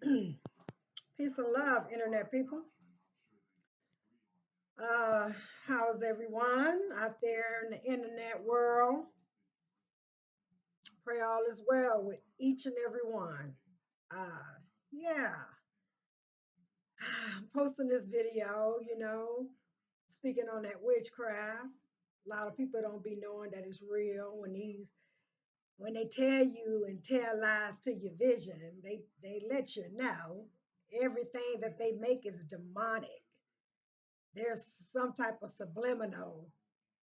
Peace and love, internet people. Uh, how's everyone out there in the internet world? Pray all is well with each and every one. Yeah, I'm posting this video, speaking on that witchcraft. A lot of people don't be knowing that it's real when they tell you and tell lies to your vision. They let you know everything that they make is demonic. There's some type of subliminal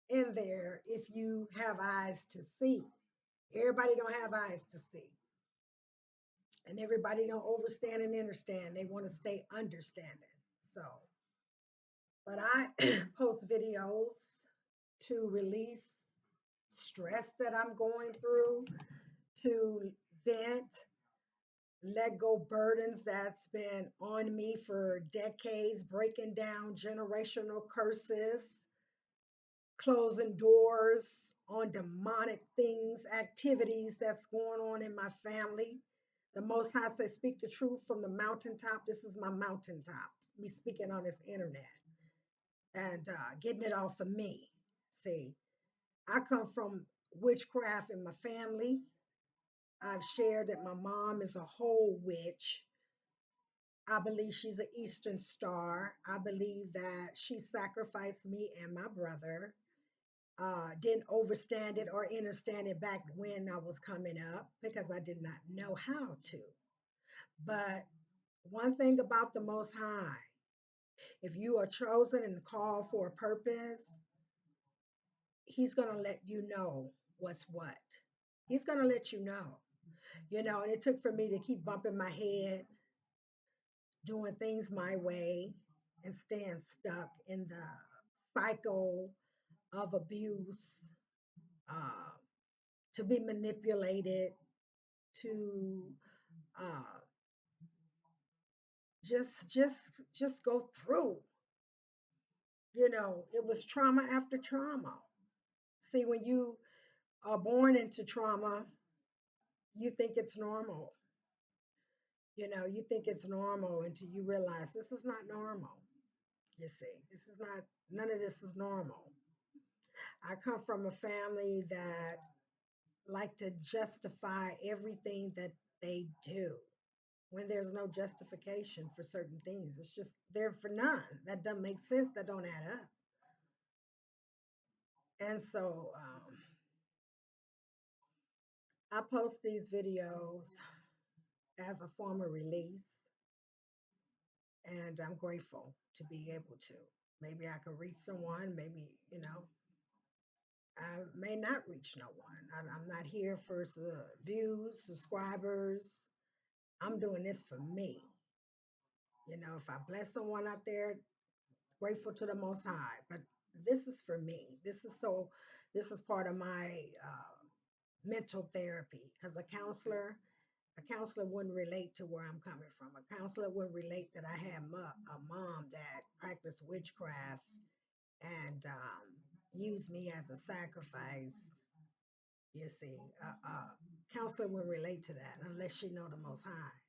in there if you have eyes to see. Everybody don't have eyes to see. And everybody don't overstand and understand. They want to stay understanding. So, but I post videos to release stress that I'm going through, to vent, let go burdens that's been on me for decades, breaking down generational curses, closing doors on demonic things, activities that's going on in my family. The Most High says, speak the truth from the mountaintop. This is my mountaintop. Me speaking on this internet and getting it off of me. See, I come from witchcraft in my family. I've shared that my mom is a whole witch. I believe she's an Eastern star. I believe that she sacrificed me and my brother. Didn't overstand it or understand it back when I was coming up because I did not know how to. But one thing about the Most High, if you are chosen and called for a purpose, He's going to let you know what's what. He's going to let you know. And it took for me to keep bumping my head, doing things my way, and staying stuck in the cycle of abuse, uh, to be manipulated, to uh, just go through. It was trauma after trauma. See, when you are born into trauma, you think it's normal. You think it's normal until you realize this is not normal. You see, this is not, none of this is normal. I come from a family that like to justify everything that they do when there's no justification for certain things. It's just there for none. That doesn't make sense. That don't add up. And so I post these videos as a form of release, and I'm grateful to be able to. Maybe I can reach someone. Maybe, I may not reach no one. I'm not here for views, subscribers. I'm doing this for me. If I bless someone out there, grateful to the Most High. But this is for me. This is part of my mental therapy because a counselor wouldn't relate to where I'm coming from. A counselor wouldn't relate that I had a mom that practiced witchcraft and used me as a sacrifice. You see, a counselor wouldn't relate to that unless she know the Most High.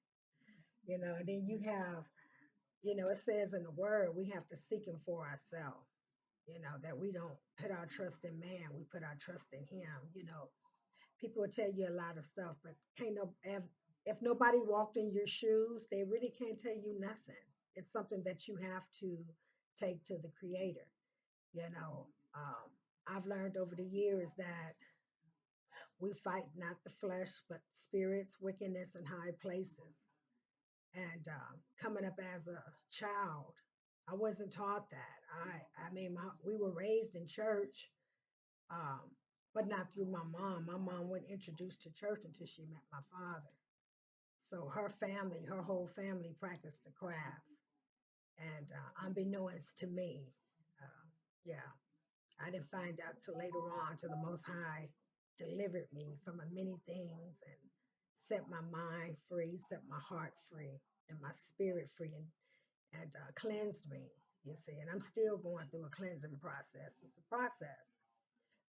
And then you have, it says in the Word we have to seek Him for ourselves. That we don't put our trust in man, we put our trust in Him. People will tell you a lot of stuff, but can't no if nobody walked in your shoes, they really can't tell you nothing. It's something that you have to take to the Creator. You know, I've learned over the years that we fight not the flesh, but spirits, wickedness in high places. And coming up as a child, I wasn't taught that. I mean, we were raised in church, um, but not through my mom. My mom wasn't introduced to church until she met my father. So her whole family practiced the craft. And unbeknownst to me, uh, yeah, I didn't find out till later on till the Most High delivered me from many things and set my mind free, set my heart free, and my spirit free, and cleansed me. You see, and I'm still going through a cleansing process. It's a process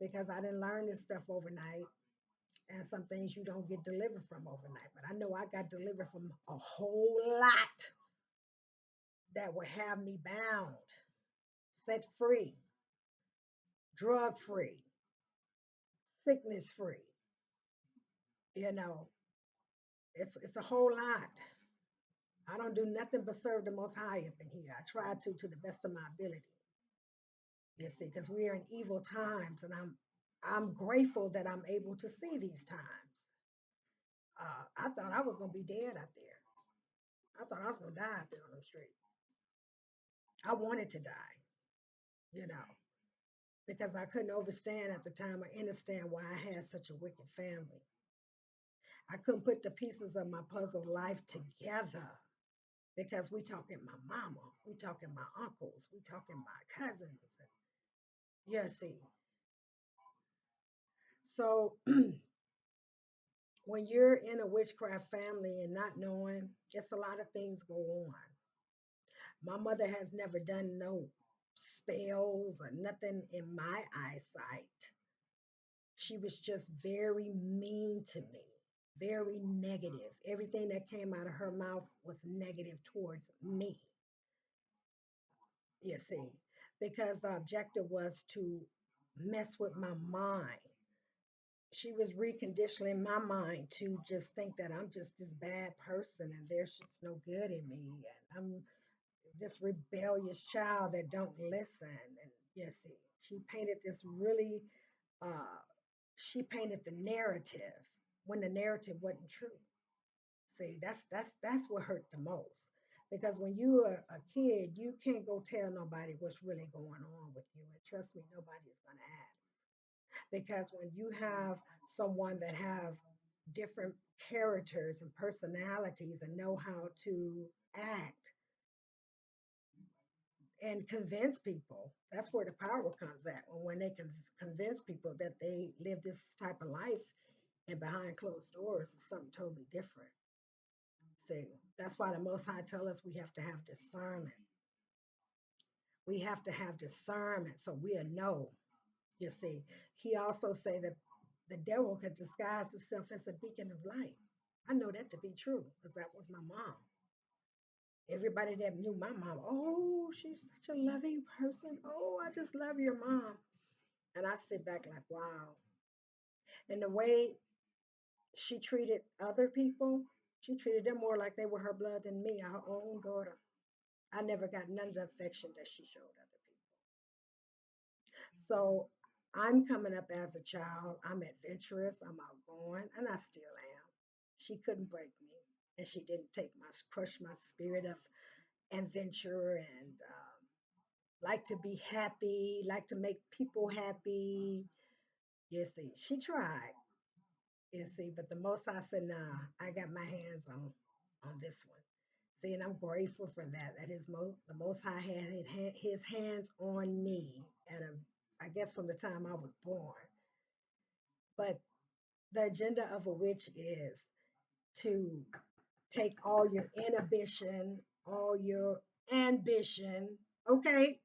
because I didn't learn this stuff overnight. and some things you don't get delivered from overnight. But I know I got delivered from a whole lot that would have me bound, set free, drug free, sickness free. You know, it's a whole lot. I don't do nothing but serve the Most High up in here. I try to the best of my ability. You see, because we are in evil times, and I'm grateful that I'm able to see these times. I thought I was gonna be dead out there. I thought I was gonna die out there on the street. I wanted to die, you know, because I couldn't understand at the time or understand why I had such a wicked family. I couldn't put the pieces of my puzzle life together because we talking my mama, we talking my uncles, we talking my cousins. Yeah, see. So when you're in a witchcraft family and not knowing, it's a lot of things go on. My mother has never done no spells or nothing in my eyesight. She was just very mean to me, very negative. Everything that came out of her mouth was negative towards me, you see, because the objective was to mess with my mind. She was reconditioning my mind to just think that I'm just this bad person and there's just no good in me and I'm this rebellious child that don't listen. And yes, see, she painted this really uh she painted the narrative when the narrative wasn't true. See, that's what hurt the most. Because when you are a kid, you can't go tell nobody what's really going on with you. And trust me, nobody's gonna ask. Because when you have someone that have different characters and personalities and know how to act and convince people, that's where the power comes at, when they can convince people that they live this type of life and behind closed doors is something totally different. See, that's why the Most High tell us we have to have discernment. We have to have discernment so we'll know. You see, he also say that the devil could disguise itself as a beacon of light. I know that to be true because that was my mom. Everybody that knew my mom, oh, she's such a loving person. Oh, I just love your mom. And I sit back like, wow. And the way she treated other people, she treated them more like they were her blood than me, her own daughter. I never got none of the affection that she showed other people. So I'm coming up as a child. I'm adventurous. I'm outgoing, and I still am. She couldn't break me, and she didn't take my crush my spirit of adventure and like to be happy, like to make people happy. You see, she tried. You see, but the most I said, nah, I got my hands on this one. See, and I'm grateful for that. That is the Most High had his hands on me at a, I guess, from the time I was born. But the agenda of a witch is to take all your inhibition, all your ambition, okay?